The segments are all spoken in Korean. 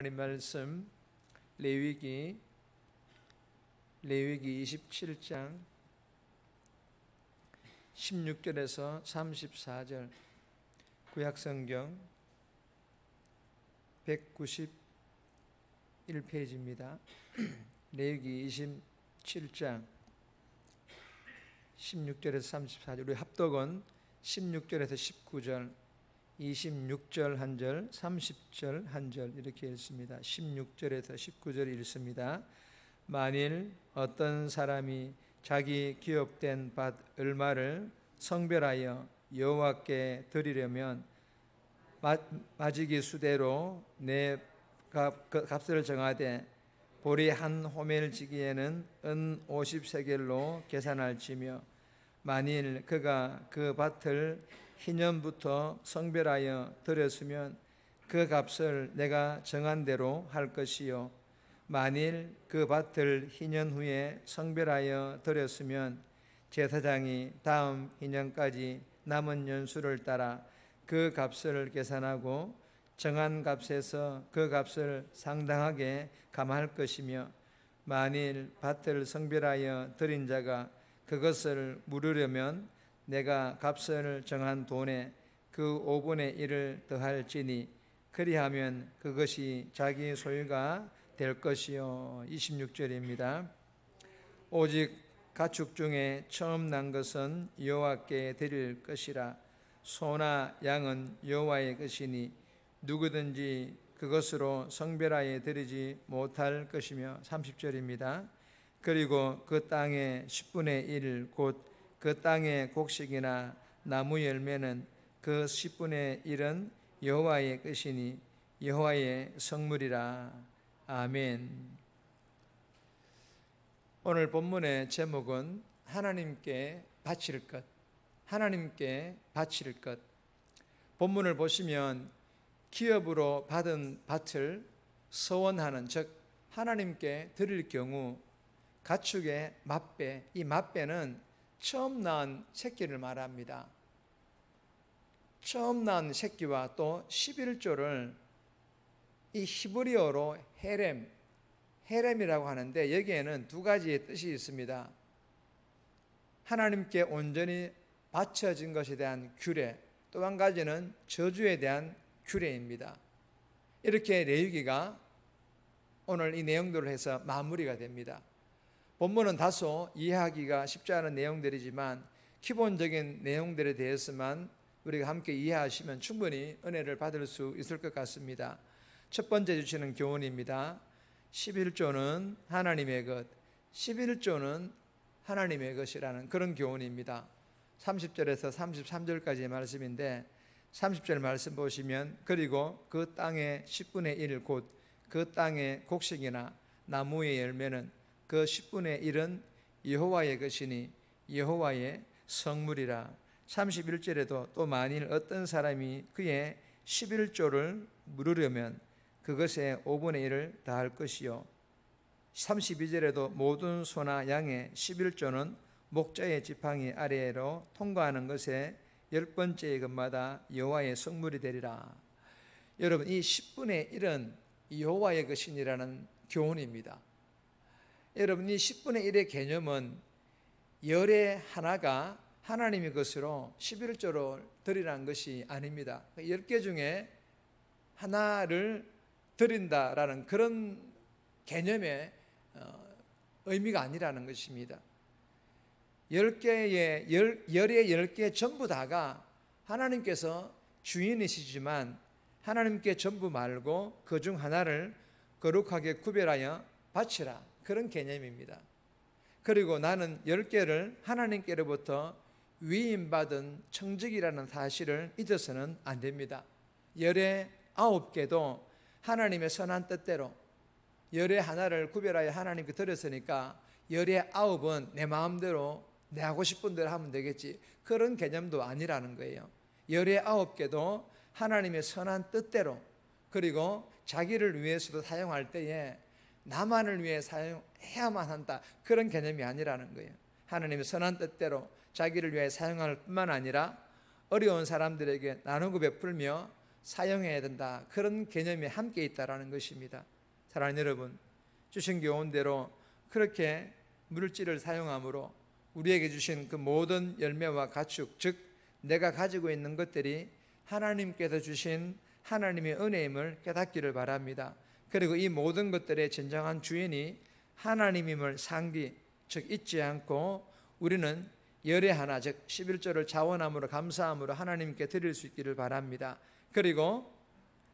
하나님 말씀 레위기 27장 16절에서 34절, 구약성경 191페이지입니다. 레위기 27장 16절에서 34절, 우리 합독은 16절에서 19절, 26절 한 절, 30절 한 절 이렇게 읽습니다. 16절에서 19절 읽습니다. 만일 어떤 사람이 자기 기업된 밭 얼마를 성별하여 여호와께 드리려면 마지기 수대로 내 값을 정하되 보리 한 호멜지기에는 은 50세겔로 계산할지며, 만일 그가 그 밭을 희년부터 성별하여 드렸으면 그 값을 내가 정한 대로 할 것이요, 만일 그 밭을 희년 후에 성별하여 드렸으면 제사장이 다음 희년까지 남은 연수를 따라 그 값을 계산하고 정한 값에서 그 값을 상당하게 감할 것이며, 만일 밭을 성별하여 드린 자가 그것을 물으려면 내가 값을 정한 돈에 그 5분의 1을 더할지니 그리하면 그것이 자기 소유가 될 것이요. 26절입니다. 오직 가축 중에 처음 난 것은 여호와께 드릴 것이라. 소나 양은 여호와의 것이니 누구든지 그것으로 성별하여 드리지 못할 것이며. 30절입니다. 그리고 그 땅의 10분의 1 곧 그 땅의 곡식이나 나무 열매는 그 10분의 1은 여호와의 것이니 여호와의 성물이라. 아멘. 오늘 본문의 제목은 하나님께 바칠 것, 하나님께 바칠 것. 본문을 보시면 기업으로 받은 밭을 서원하는, 즉 하나님께 드릴 경우 가축의 맏배, 이 맏배는 처음 낳은 새끼를 말합니다. 처음 낳은 새끼와 또 11조를 이 히브리어로 헤렘이라고 하는데, 여기에는 두 가지의 뜻이 있습니다. 하나님께 온전히 바쳐진 것에 대한 규례, 또 한 가지는 저주에 대한 규례입니다. 이렇게 레위기가 오늘 이 내용들을 해서 마무리가 됩니다. 본문은 다소 이해하기가 쉽지 않은 내용들이지만 기본적인 내용들에 대해서만 우리가 함께 이해하시면 충분히 은혜를 받을 수 있을 것 같습니다. 첫 번째 주시는 교훈입니다. 11조는 하나님의 것, 11조는 하나님의 것이라는 그런 교훈입니다. 30절에서 33절까지의 말씀인데, 30절 말씀 보시면 그리고 그 땅의 10분의 1 곧 그 땅의 곡식이나 나무의 열매는 그 10분의 1은 여호와의 것이니 여호와의 성물이라. 31절에도 또 만일 어떤 사람이 그의 11조를 물으려면 그것의 5분의 1을 다할 것이요. 32절에도 모든 소나 양의 11조는 목자의 지팡이 아래로 통과하는 것에 10번째의 것마다 여호와의 성물이 되리라. 여러분, 이 10분의 1은 여호와의 것이니라는 교훈입니다. 여러분, 이 10분의 1의 개념은 열의 하나가 하나님의 것으로 11조를 드리라는 것이 아닙니다. 10개 중에 하나를 드린다라는 그런 개념의 의미가 아니라는 것입니다. 10개의 열의 10개 전부 다가 하나님께서 주인이시지만 하나님께 전부 말고 그 중 하나를 거룩하게 구별하여 바치라, 그런 개념입니다. 그리고 나는 10개를 하나님께로부터 위임받은 청직이라는 사실을 잊어서는 안 됩니다. 열의 9개도 하나님의 선한 뜻대로 열의 하나를 구별하여 하나님께 드렸으니까 열의 9은 내 마음대로 내 하고 싶은 대로 하면 되겠지, 그런 개념도 아니라는 거예요. 열의 9개도 하나님의 선한 뜻대로, 그리고 자기를 위해서도 사용할 때에 나만을 위해 사용해야만 한다, 그런 개념이 아니라는 거예요. 하나님의 선한 뜻대로 자기를 위해 사용할 뿐만 아니라 어려운 사람들에게 나누고 베풀며 사용해야 된다. 그런 개념이 함께 있다라는 것입니다. 사랑하는 여러분, 주신 교훈대로 그렇게 물질을 사용함으로 우리에게 주신 그 모든 열매와 가축, 즉 내가 가지고 있는 것들이 하나님께서 주신 하나님의 은혜임을 깨닫기를 바랍니다. 그리고 이 모든 것들의 진정한 주인이 하나님임을 상기, 즉 잊지 않고 우리는 열의 하나, 즉 11조를 자원함으로 감사함으로 하나님께 드릴 수 있기를 바랍니다. 그리고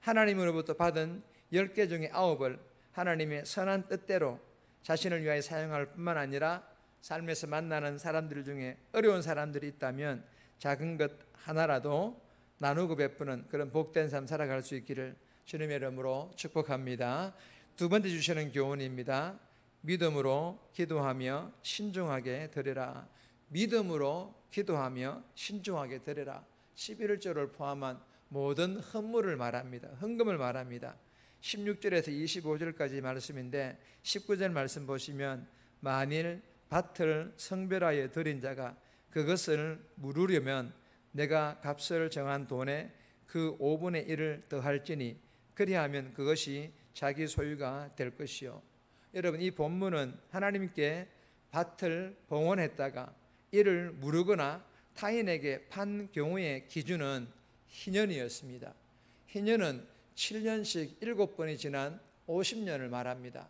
하나님으로부터 받은 10개 중에 9을 하나님의 선한 뜻대로 자신을 위하여 사용할 뿐만 아니라 삶에서 만나는 사람들 중에 어려운 사람들이 있다면 작은 것 하나라도 나누고 베푸는 그런 복된 삶 살아갈 수 있기를 주님의 이름으로 축복합니다. 두 번째 주시는 교훈입니다. 믿음으로 기도하며 신중하게 드리라. 믿음으로 기도하며 신중하게 드리라. 11조를 포함한 모든 헌물을 말합니다. 헌금을 말합니다. 16절에서 25절까지 말씀인데 19절 말씀 보시면 만일 밭을 성별하여 드린 자가 그것을 물으려면 내가 값을 정한 돈에 그 5분의 1을 더할지니 그리하면 그것이 자기 소유가 될 것이요. 여러분, 이 본문은 하나님께 밭을 봉헌했다가 이를 무르거나 타인에게 판 경우의 기준은 희년이었습니다. 희년은 7년씩 7번이 지난 50년을 말합니다.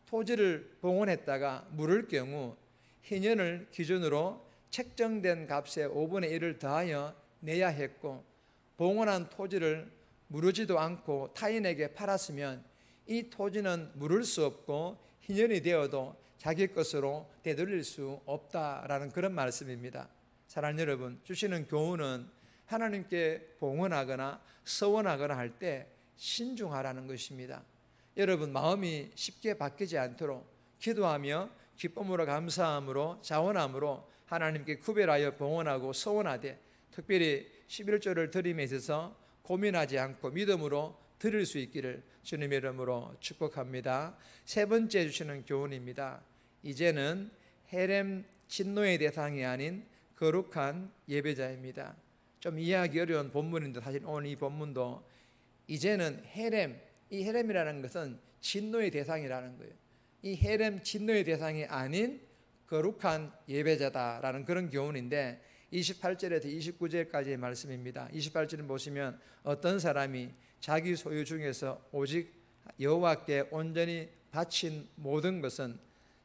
토지를 봉헌했다가 물을 경우 희년을 기준으로 책정된 값의 5분의 1을 더하여 내야 했고, 봉헌한 토지를 무르지도 않고 타인에게 팔았으면 이 토지는 물을 수 없고 희년이 되어도 자기 것으로 되돌릴 수 없다라는 그런 말씀입니다. 사랑하는 여러분, 주시는 교훈은 하나님께 봉헌하거나 서원하거나 할 때 신중하라는 것입니다. 여러분, 마음이 쉽게 바뀌지 않도록 기도하며 기쁨으로 감사함으로 자원함으로 하나님께 구별하여 봉헌하고 서원하되, 특별히 11조를 드림에 있어서 고민하지 않고 믿음으로 드릴 수 있기를 주님의 이름으로 축복합니다. 세 번째 주시는 교훈입니다. 이제는 헤렘 진노의 대상이 아닌 거룩한 예배자입니다. 좀 이해하기 어려운 본문인데 사실 오늘 이 본문도 이제는 헤렘, 이 헤렘이라는 것은 진노의 대상이라는 거예요. 이 헤렘 진노의 대상이 아닌 거룩한 예배자다라는 그런 교훈인데 28절에서 29절까지의 말씀입니다. 28절을 보시면 어떤 사람이 자기 소유 중에서 오직 여호와께 온전히 바친 모든 것은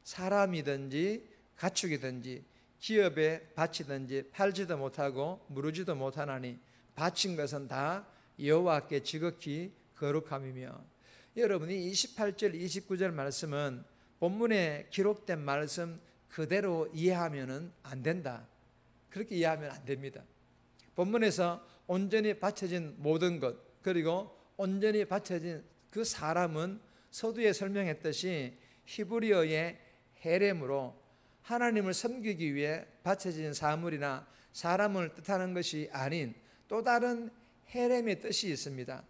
사람이든지 가축이든지 기업에 바치든지 팔지도 못하고 무르지도 못하나니 바친 것은 다 여호와께 지극히 거룩함이며. 여러분이 28절 29절 말씀은 본문에 기록된 말씀 그대로 이해하면 안 된다, 그렇게 이해하면 안 됩니다. 본문에서 온전히 바쳐진 모든 것, 그리고 온전히 바쳐진 그 사람은 서두에 설명했듯이 히브리어의 헤렘으로 하나님을 섬기기 위해 바쳐진 사물이나 사람을 뜻하는 것이 아닌 또 다른 헤렘의 뜻이 있습니다.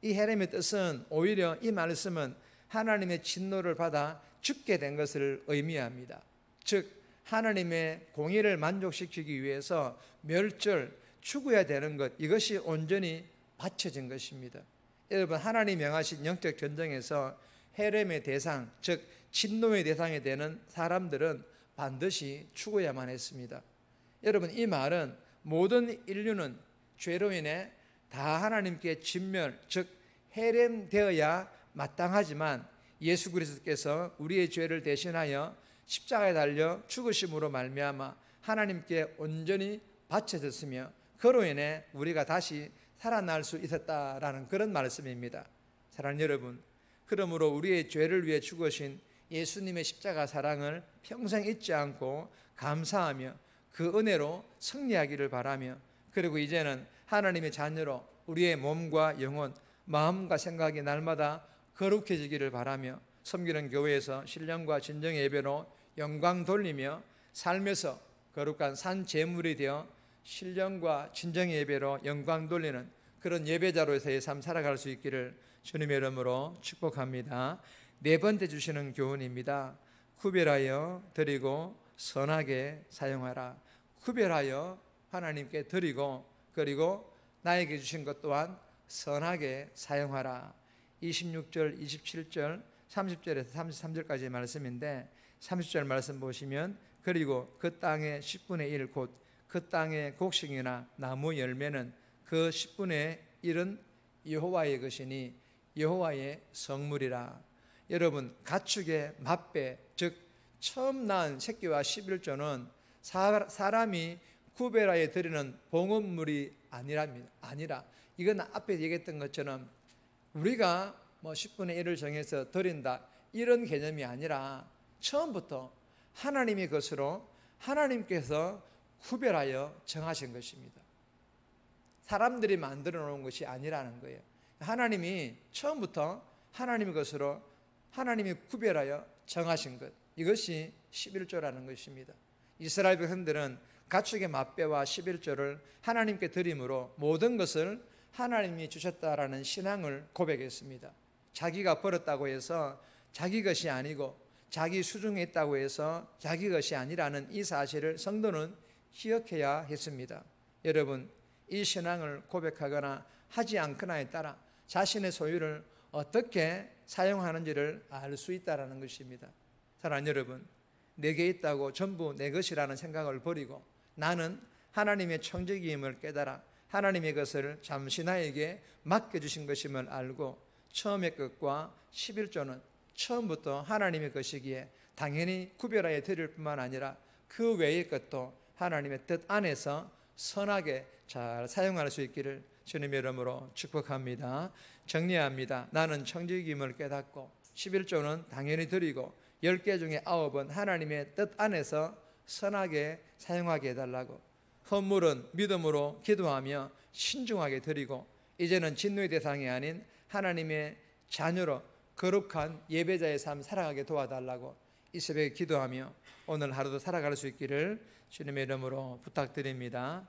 이 헤렘의 뜻은 오히려 이 말씀은 하나님의 진노를 받아 죽게 된 것을 의미합니다. 즉 하나님의 공의를 만족시키기 위해서 멸절, 죽어야 되는 것, 이것이 온전히 바쳐진 것입니다. 여러분, 하나님 명하신 영적 전쟁에서 헤렘의 대상, 즉 진노의 대상이 되는 사람들은 반드시 죽어야만 했습니다. 여러분, 이 말은 모든 인류는 죄로 인해 다 하나님께 진멸, 즉 헤렘되어야 마땅하지만 예수 그리스도께서 우리의 죄를 대신하여 십자가에 달려 죽으심으로 말미암아 하나님께 온전히 바쳐졌으며 그로 인해 우리가 다시 살아날 수 있었다라는 그런 말씀입니다. 사랑하는 여러분, 그러므로 우리의 죄를 위해 죽으신 예수님의 십자가 사랑을 평생 잊지 않고 감사하며 그 은혜로 승리하기를 바라며, 그리고 이제는 하나님의 자녀로 우리의 몸과 영혼, 마음과 생각이 날마다 거룩해지기를 바라며 섬기는 교회에서 신령과 진정의 예배로 영광 돌리며 삶에서 거룩한 산 제물이 되어 신령과 진정의 예배로 영광 돌리는 그런 예배자로서의 삶 살아갈 수 있기를 주님의 이름으로 축복합니다. 네 번째 주시는 교훈입니다. 구별하여 드리고 선하게 사용하라. 구별하여 하나님께 드리고, 그리고 나에게 주신 것 또한 선하게 사용하라. 26절, 27절, 30절에서 33절까지의 말씀인데 30절 말씀 보시면 그리고 그 땅의 10분의 1 곧 그 땅의 곡식이나 나무 열매는 그 10분의 1은 여호와의 것이니 여호와의 성물이라. 여러분, 가축의 맛배, 즉 처음 낳은 새끼와 11조는 사람이 구별하여 드리는 봉헌물이 아니라 이건 앞에 얘기했던 것처럼 우리가 10분의 1을 정해서 드린다 이런 개념이 아니라 처음부터 하나님의 것으로 하나님께서 구별하여 정하신 것입니다. 사람들이 만들어 놓은 것이 아니라는 거예요. 하나님이 처음부터 하나님의 것으로 하나님이 구별하여 정하신 것, 이것이 11조라는 것입니다. 이스라엘 백성들은 가축의 맛배와 11조를 하나님께 드림으로 모든 것을 하나님이 주셨다라는 신앙을 고백했습니다. 자기가 벌었다고 해서 자기 것이 아니고 자기 수중에 있다고 해서 자기 것이 아니라는 이 사실을 성도는 기억해야 했습니다. 여러분, 이 신앙을 고백하거나 하지 않거나에 따라 자신의 소유를 어떻게 사용하는지를 알 수 있다는 것입니다. 사랑하는 여러분, 내게 있다고 전부 내 것이라는 생각을 버리고 나는 하나님의 청지기임을 깨달아 하나님의 것을 잠시 나에게 맡겨주신 것임을 알고 처음의 것과 11조는 처음부터 하나님의 것이기에 당연히 구별하여 드릴 뿐만 아니라 그 외의 것도 하나님의 뜻 안에서 선하게 잘 사용할 수 있기를 주님의 이름으로 축복합니다. 정리합니다. 나는 청지기임을 깨닫고 11조는 당연히 드리고 10개 중에 9은 하나님의 뜻 안에서 선하게 사용하게 해달라고, 헌물은 믿음으로 기도하며 신중하게 드리고 이제는 진노의 대상이 아닌 하나님의 자녀로 거룩한 예배자의 삶 살아가게 도와달라고 이 새벽에 기도하며 오늘 하루도 살아갈 수 있기를 주님의 이름으로 부탁드립니다.